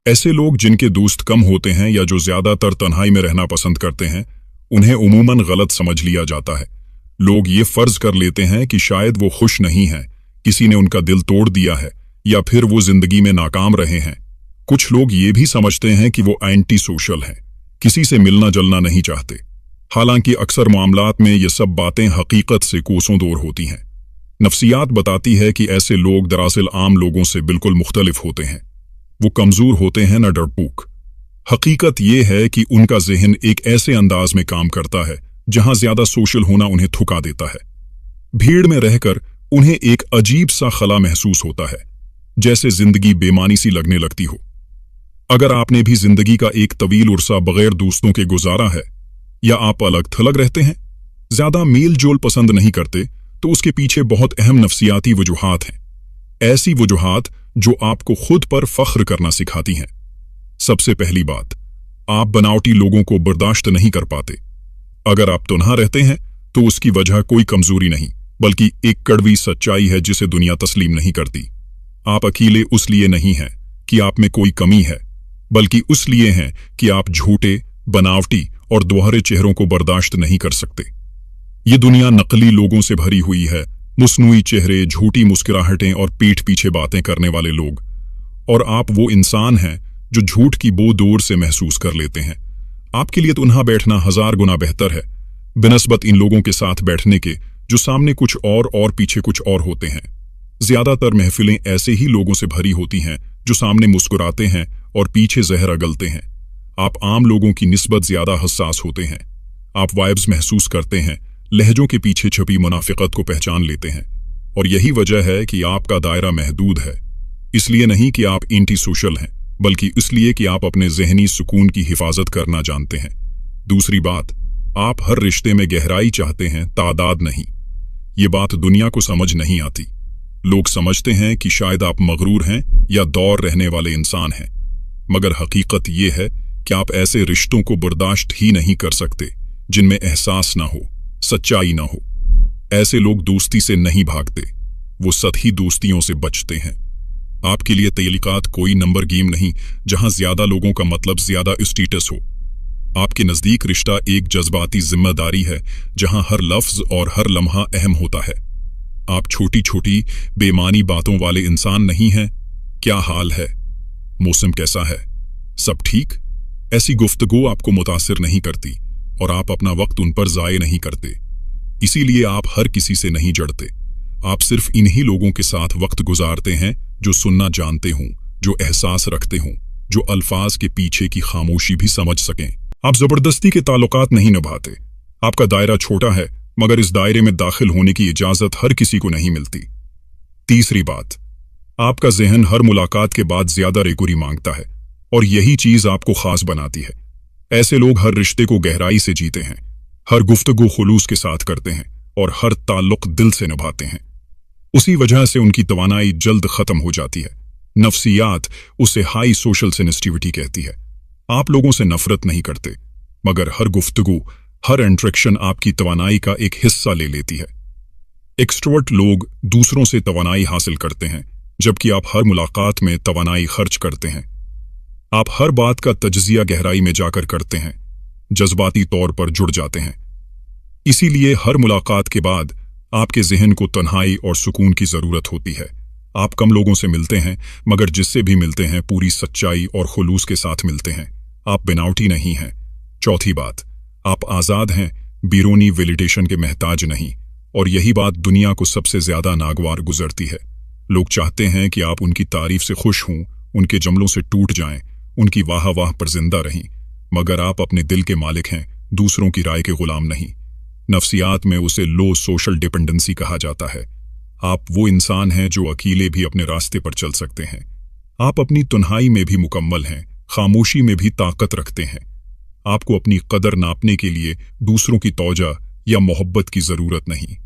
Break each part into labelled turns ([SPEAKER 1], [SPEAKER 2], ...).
[SPEAKER 1] ऐसे लोग जिनके दोस्त कम होते हैं या जो ज्यादातर तन्हाई में रहना पसंद करते हैं, उन्हें उमूमन गलत समझ लिया जाता है। लोग ये फर्ज कर लेते हैं कि शायद वो खुश नहीं हैं, किसी ने उनका दिल तोड़ दिया है या फिर वो जिंदगी में नाकाम रहे हैं। कुछ लोग ये भी समझते हैं कि वो एंटी सोशल हैं, किसी से मिलना जलना नहीं चाहते। हालांकि अक्सर मामलात में ये सब बातें हकीकत से कोसों दूर होती हैं। नफ्सियात बताती है कि ऐसे लोग दरअसल आम लोगों से बिल्कुल मुख्तलिफ होते हैं। वो कमजोर होते हैं न डरपोक। हकीकत ये है कि उनका जहन एक ऐसे अंदाज में काम करता है जहां ज्यादा सोशल होना उन्हें थुका देता है। भीड़ में रहकर उन्हें एक अजीब सा खला महसूस होता है, जैसे जिंदगी बेमानी सी लगने लगती हो। अगर आपने भी जिंदगी का एक तवील उर्सा बगैर दोस्तों के गुजारा है, या आप अलग थलग रहते हैं, ज्यादा मेल जोल पसंद नहीं करते, तो उसके पीछे बहुत अहम नफ्सियाती वजूहात हैं। ऐसी वजूहात जो आपको खुद पर फख्र करना सिखाती हैं। सबसे पहली बात, आप बनावटी लोगों को बर्दाश्त नहीं कर पाते। अगर आप तन्हा रहते हैं तो उसकी वजह कोई कमजोरी नहीं, बल्कि एक कड़वी सच्चाई है जिसे दुनिया तस्लीम नहीं करती। आप अकेले उसलिए नहीं हैं कि आप में कोई कमी है, बल्कि उसलिए हैं कि आप झूठे, बनावटी और दोहरे चेहरों को बर्दाश्त नहीं कर सकते। ये दुनिया नकली लोगों से भरी हुई है, मुस्नुई चेहरे, झूठी मुस्कुराहटें और पीठ पीछे बातें करने वाले लोग। और आप वो इंसान हैं जो झूठ की बो दूर से महसूस कर लेते हैं। आपके लिए तन्हा बैठना 1000 गुना बेहतर है बिनस्बत इन लोगों के साथ बैठने के जो सामने कुछ और पीछे कुछ और होते हैं। ज्यादातर महफिलें ऐसे ही लोगों से भरी होती हैं जो सामने मुस्कुराते हैं और पीछे जहर अगलते हैं। आप आम लोगों की निस्बत ज्यादा हसास होते हैं। आप वाइब्स महसूस करते हैं, लहजों के पीछे छुपी मुनाफिकत को पहचान लेते हैं। और यही वजह है कि आपका दायरा महदूद है। इसलिए नहीं कि आप एंटी सोशल हैं, बल्कि इसलिए कि आप अपने जहनी सुकून की हिफाजत करना जानते हैं। दूसरी बात, आप हर रिश्ते में गहराई चाहते हैं, तादाद नहीं। ये बात दुनिया को समझ नहीं आती। लोग समझते हैं कि शायद आप मगरूर हैं या दौर रहने वाले इंसान हैं, मगर हकीकत ये है कि आप ऐसे रिश्तों को बर्दाश्त ही नहीं कर सकते जिनमें एहसास ना हो, सच्चाई ना हो। ऐसे लोग दोस्ती से नहीं भागते, वो सतही दोस्तियों से बचते हैं। आपके लिए तयलीकात कोई नंबर गेम नहीं जहां ज्यादा लोगों का मतलब ज्यादा स्टेटस हो। आपके नजदीक रिश्ता एक जज्बाती जिम्मेदारी है जहां हर लफ्ज और हर लम्हा अहम होता है। आप छोटी छोटी बेमानी बातों वाले इंसान नहीं हैं। क्या हाल है, मौसम कैसा है, सब ठीक? ऐसी गुफ्तगू आपको मुतासिर नहीं करती और आप अपना वक्त उन पर जाये नहीं करते। इसीलिए आप हर किसी से नहीं जड़ते। आप सिर्फ इन्हीं लोगों के साथ वक्त गुजारते हैं जो सुनना जानते हों, जो एहसास रखते हों, जो अल्फाज के पीछे की खामोशी भी समझ सकें। आप जबरदस्ती के ताल्लुकात नहीं निभाते। आपका दायरा छोटा है, मगर इस दायरे में दाखिल होने की इजाजत हर किसी को नहीं मिलती। तीसरी बात, आपका जहन हर मुलाकात के बाद ज्यादा रेगुरी मांगता है और यही चीज आपको खास बनाती है। ऐसे लोग हर रिश्ते को गहराई से जीते हैं, हर गुफ्तगू खुलूस के साथ करते हैं और हर ताल्लुक दिल से निभाते हैं। उसी वजह से उनकी तवानाई जल्द खत्म हो जाती है। नफ्सियात उसे हाई सोशल सेंसिटिविटी कहती है। आप लोगों से नफरत नहीं करते, मगर हर गुफ्तगू, हर इंटरेक्शन आपकी तवानाई का एक हिस्सा ले लेती है। एक्सट्रोवर्ट लोग दूसरों से तवानाई हासिल करते हैं, जबकि आप हर मुलाकात में तवानाई खर्च करते हैं। आप हर बात का तज्जिया गहराई में जाकर करते हैं, जज्बाती तौर पर जुड़ जाते हैं। इसीलिए हर मुलाकात के बाद आपके जहन को तन्हाई और सुकून की जरूरत होती है। आप कम लोगों से मिलते हैं, मगर जिससे भी मिलते हैं पूरी सच्चाई और खुलूस के साथ मिलते हैं। आप बनावटी नहीं हैं। चौथी बात, आप आजाद हैं, बैरूनी वैलिडेशन के महताज नहीं। और यही बात दुनिया को सबसे ज्यादा नागवार गुजरती है। लोग चाहते हैं कि आप उनकी तारीफ से खुश हों, उनके जमलों से टूट जाएं, उनकी वाह वाह पर जिंदा रहें, मगर आप अपने दिल के मालिक हैं, दूसरों की राय के गुलाम नहीं। नफ्सियात में उसे लो सोशल डिपेंडेंसी कहा जाता है। आप वो इंसान हैं जो अकेले भी अपने रास्ते पर चल सकते हैं। आप अपनी तन्हाई में भी मुकम्मल हैं, खामोशी में भी ताकत रखते हैं। आपको अपनी कदर नापने के लिए दूसरों की तौजा या मोहब्बत की जरूरत नहीं।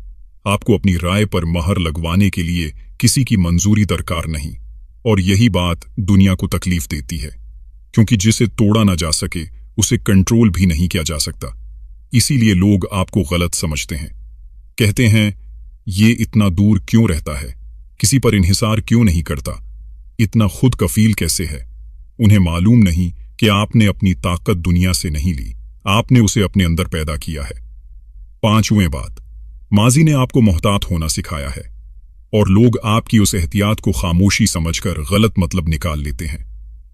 [SPEAKER 1] आपको अपनी राय पर महर लगवाने के लिए किसी की मंजूरी दरकार नहीं। और यही बात दुनिया को तकलीफ देती है, क्योंकि जिसे तोड़ा ना जा सके उसे कंट्रोल भी नहीं किया जा सकता। इसीलिए लोग आपको गलत समझते हैं, कहते हैं ये इतना दूर क्यों रहता है, किसी पर इन्हिसार क्यों नहीं करता, इतना खुद कफील कैसे है। उन्हें मालूम नहीं कि आपने अपनी ताकत दुनिया से नहीं ली, आपने उसे अपने अंदर पैदा किया है। पांचवें बात, माजी ने आपको मोहतात होना सिखाया है और लोग आपकी उस एहतियात को खामोशी समझकर गलत मतलब निकाल लेते हैं।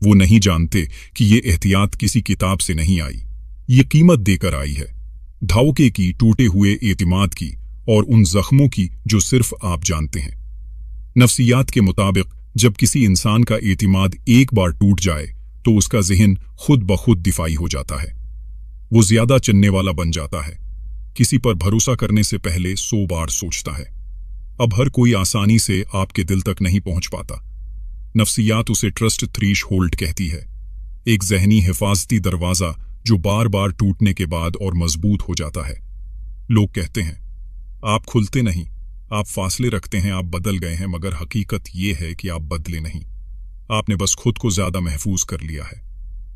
[SPEAKER 1] वो नहीं जानते कि ये एहतियात किसी किताब से नहीं आई, ये कीमत देकर आई है, धोखे की, टूटे हुए एतिमाद की और उन जख्मों की जो सिर्फ आप जानते हैं। नफ्सियात के मुताबिक जब किसी इंसान का एतिमाद एक बार टूट जाए तो उसका ज़हन खुद ब खुद दिफाई हो जाता है, वो ज्यादा चलने वाला बन जाता है, किसी पर भरोसा करने से पहले 100 बार सोचता है। अब हर कोई आसानी से आपके दिल तक नहीं पहुंच पाता। नफ्सियात उसे ट्रस्ट थ्रीश होल्ड कहती है, एक जहनी हिफाजती दरवाज़ा जो बार बार टूटने के बाद और मजबूत हो जाता है। लोग कहते हैं आप खुलते नहीं, आप फासले रखते हैं, आप बदल गए हैं, मगर हकीकत ये है कि आप बदले नहीं, आपने बस खुद को ज्यादा महफूज कर लिया है।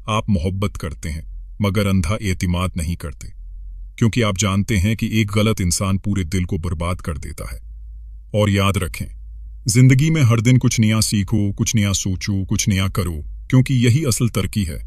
[SPEAKER 1] आप मोहब्बत करते हैं मगर अंधा एतिमाद नहीं करते, क्योंकि आप जानते हैं कि एक गलत इंसान पूरे दिल को बर्बाद कर देता है। और याद रखें, जिंदगी में हर दिन कुछ नया सीखो, कुछ नया सोचो, कुछ नया करो, क्योंकि यही असल तरक्की है।